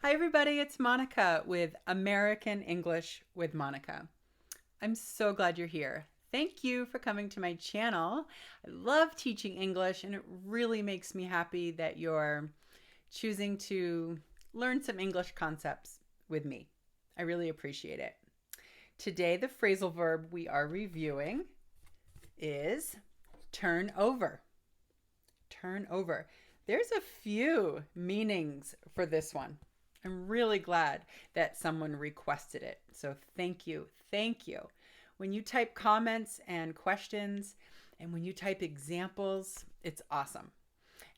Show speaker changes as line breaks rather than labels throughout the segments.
Hi, everybody. It's Monica with American English with Monica. I'm so glad you're here. Thank you for coming to my channel. I love teaching English, and it really makes me happy that you're choosing to learn some English concepts with me. I really appreciate it. Today, the phrasal verb we are reviewing is turn over. Turn over. There's a few meanings for this one. I'm really glad that someone requested it. So thank you. Thank you. When you type comments and questions and when you type examples, it's awesome.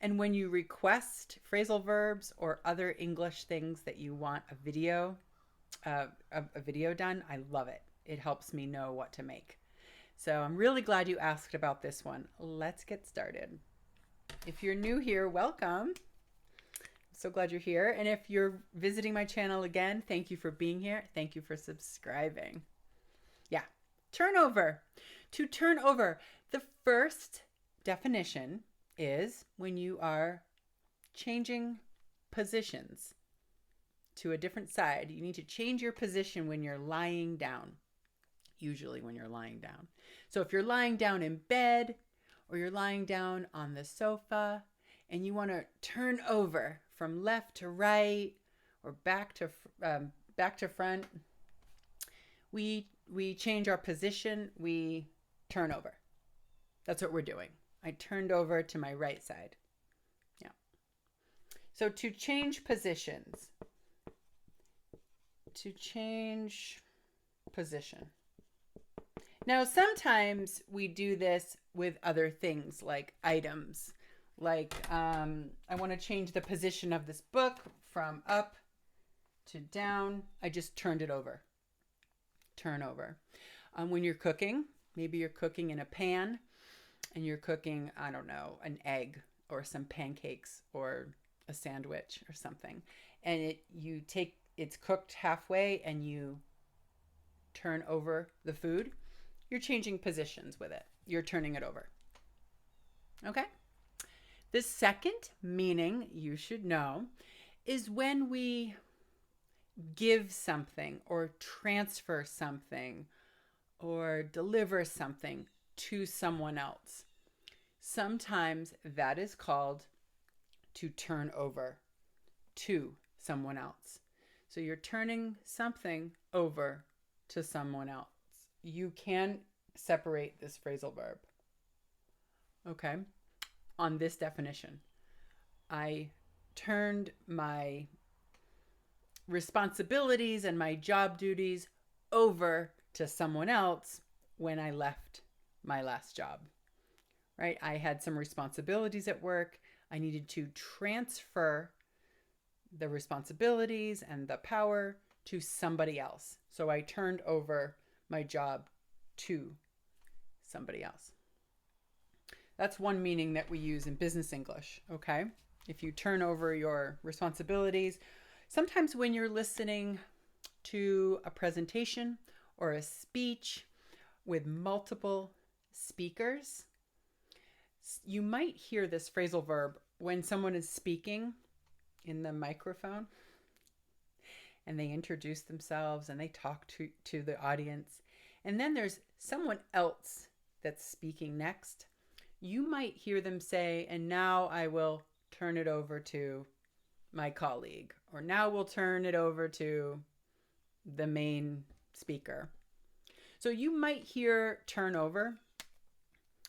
And when you request phrasal verbs or other English things that you want a video done, I love it. It helps me know what to make. So I'm really glad you asked about this one. Let's get started. If you're new here, welcome. So glad you're here. And if you're visiting my channel again, thank you for being here. Thank you for subscribing. Yeah, turnover. To turn over, the first definition is when you are changing positions to a different side. You need to change your position when you're lying down, usually when you're lying down. So if you're lying down in bed or you're lying down on the sofa and you want to turn over from left to right or back to front, we change our position. We turn over. That's what we're doing. I turned over to my right side. Yeah. So to change positions. To change position. Now, sometimes we do this with other things like items. Like I want to change the position of this book from up to down. I just turned it over. Turn over. When you're cooking, maybe you're cooking in a pan and you're cooking, I don't know, an egg or some pancakes or a sandwich or something. And it's cooked halfway and you turn over the food. You're changing positions with it. You're turning it over. Okay? The second meaning you should know is when we give something or transfer something or deliver something to someone else. Sometimes that is called to turn over to someone else. So you're turning something over to someone else. You can separate this phrasal verb. Okay? On this definition, I turned my responsibilities and my job duties over to someone else when I left my last job. Right? I had some responsibilities at work. I needed to transfer the responsibilities and the power to somebody else. So I turned over my job to somebody else. That's one meaning that we use in business English, okay? If you turn over your responsibilities, sometimes when you're listening to a presentation or a speech with multiple speakers, you might hear this phrasal verb when someone is speaking in the microphone and they introduce themselves and they talk to the audience. And then there's someone else that's speaking next. You might hear them say, and now I will turn it over to my colleague, or now we'll turn it over to the main speaker. So you might hear turnover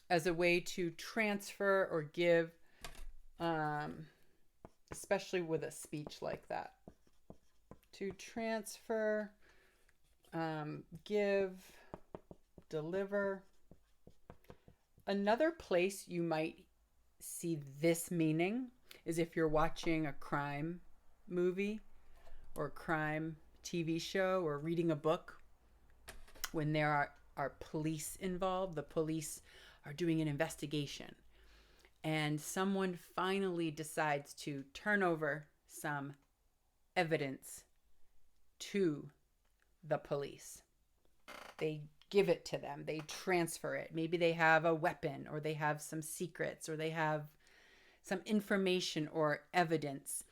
as a way to transfer or give, especially with a speech like that. To transfer, give, deliver. Another place you might see this meaning is if you're watching a crime movie or crime TV show or reading a book. When there are police involved, the police are doing an investigation and someone finally decides to turn over some evidence to the police. They give it to them. They transfer it. Maybe they have a weapon or they have some secrets or they have some information or evidence.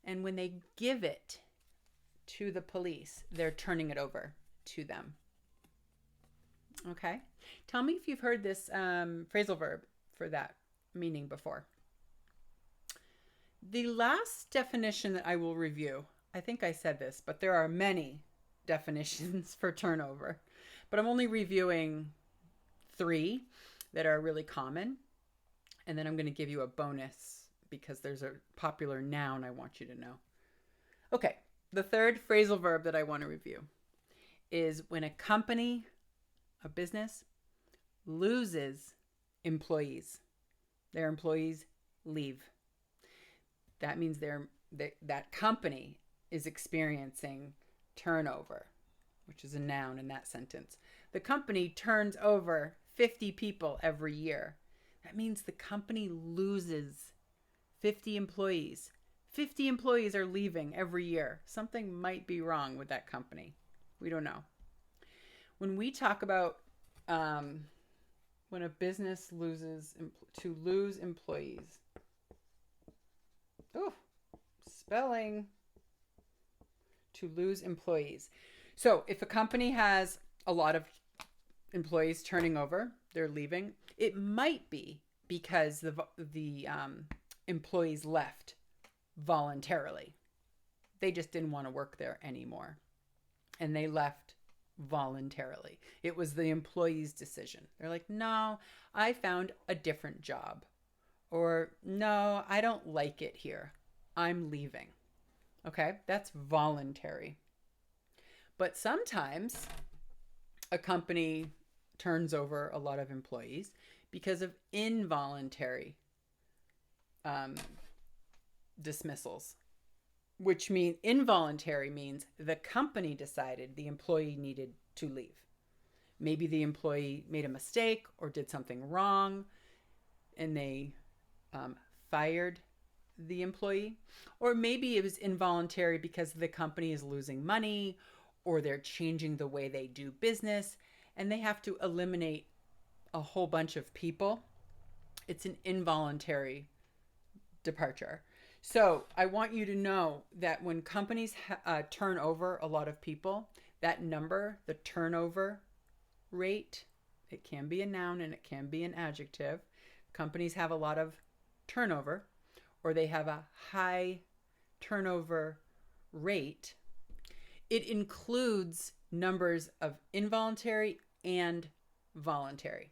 And when they give it to the police, they're turning it over to them. Okay? Tell me if you've heard this phrasal verb for that meaning before. The last definition that I will review, I think I said this, but there are many definitions for turnover. But I'm only reviewing 3 that are really common. And then I'm going to give you a bonus because there's a popular noun I want you to know. Okay, the third phrasal verb that I want to review is when a company, a business, loses employees. Their employees leave. That means that company is experiencing turnover, which is a noun in that sentence. The company turns over 50 people every year. That means the company loses 50 employees. 50 employees are leaving every year. Something might be wrong with that company. We don't know. When we talk about when a business loses to lose employees. Oh, spelling. To lose employees. So if a company has a lot of employees turning over, they're leaving, it might be because the employees left voluntarily. They just didn't want to work there anymore. And they left voluntarily. It was the employee's decision. They're like, no, I found a different job. Or, no, I don't like it here. I'm leaving. Okay, that's voluntary. But sometimes a company turns over a lot of employees because of involuntary dismissals, which mean involuntary means the company decided the employee needed to leave. Maybe the employee made a mistake or did something wrong and they fired the employee. Or maybe it was involuntary because the company is losing money or they're changing the way they do business and they have to eliminate a whole bunch of people. It's an involuntary departure. So I want you to know that when companies turn over a lot of people, that number, the turnover rate, it can be a noun and it can be an adjective. Companies have a lot of turnover or they have a high turnover rate. It includes numbers of involuntary and voluntary.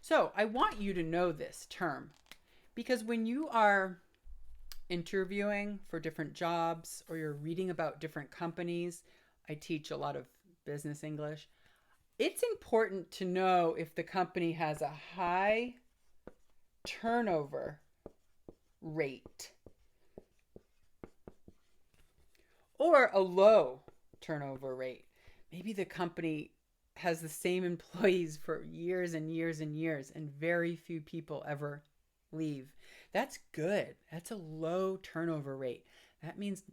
So I want you to know this term because when you are interviewing for different jobs or you're reading about different companies, I teach a lot of business English. It's important to know if the company has a high turnover rate or a low turnover rate. Maybe the company has the same employees for years and years and years and very few people ever leave. That's good. That's a low turnover rate. That means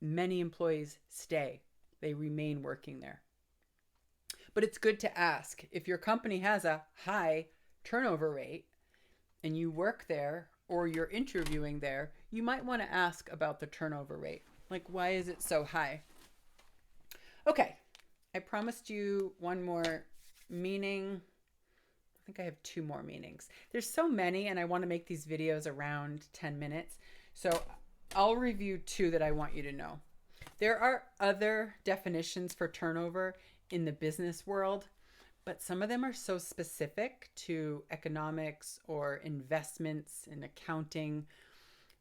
many employees stay. They remain working there. But it's good to ask if your company has a high turnover rate and you work there or you're interviewing there, you might want to ask about the turnover rate. Like, why is it so high? Okay, I promised you one more meaning. I think I have 2 more meanings. There's so many and I want to make these videos around 10 minutes. So I'll review 2 that I want you to know. There are other definitions for turnover in the business world, but some of them are so specific to economics or investments and accounting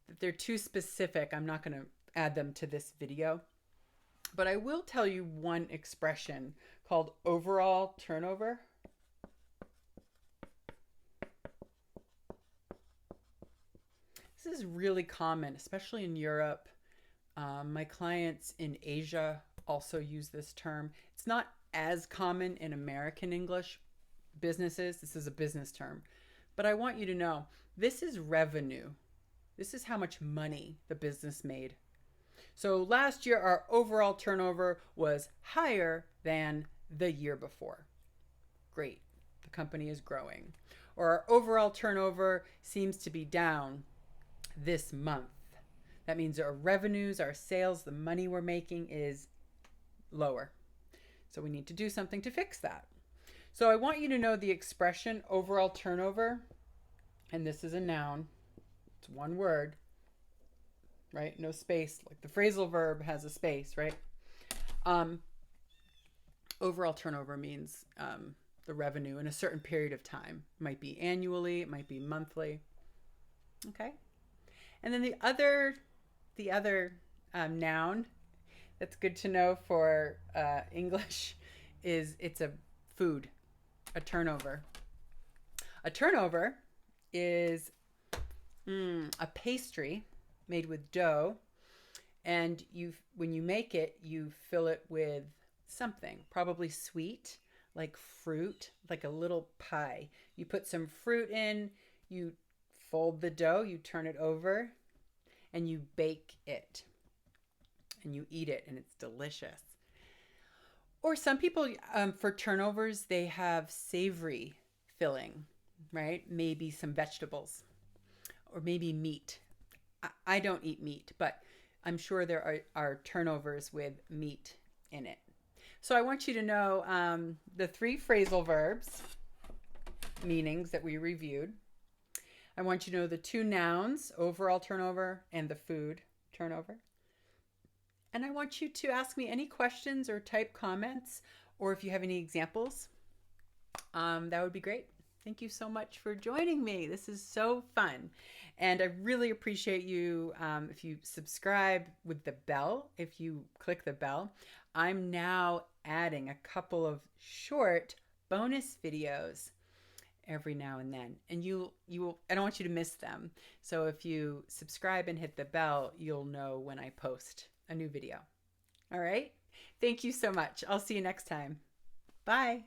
that they're too specific. I'm not going to add them to this video. But I will tell you one expression called overall turnover. This is really common, especially in Europe. My clients in Asia also use this term. It's not as common in American English businesses. This is a business term. But I want you to know, this is revenue. This is how much money the business made. So last year, our overall turnover was higher than the year before. Great. The company is growing. Or our overall turnover seems to be down this month. That means our revenues, our sales, the money we're making is lower. So we need to do something to fix that. So I want you to know the expression overall turnover, and this is a noun. It's one word, right? No space, like the phrasal verb has a space, right? Overall turnover means the revenue in a certain period of time. It might be annually, it might be monthly. Okay. And then the other noun that's good to know for English is it's a food, a turnover. A turnover is a pastry made with dough, and when you make it, you fill it with something, probably sweet, like fruit, like a little pie. You put some fruit in, you fold the dough, you turn it over, and you bake it. And you eat it, and it's delicious. Or some people, for turnovers, they have savory filling, right? Maybe some vegetables, or maybe meat. I don't eat meat, but I'm sure there are turnovers with meat in it. So I want you to know the 3 phrasal verbs meanings that we reviewed. I want you to know the 2 nouns, overall turnover and the food turnover. And I want you to ask me any questions or type comments, or if you have any examples, that would be great. Thank you so much for joining me. This is so fun. And I really appreciate you if you subscribe with the bell, if you click the bell. I'm now adding a couple of short bonus videos every now and then. And I don't want you to miss them. So if you subscribe and hit the bell, you'll know when I post a new video. All right? Thank you so much. I'll see you next time. Bye.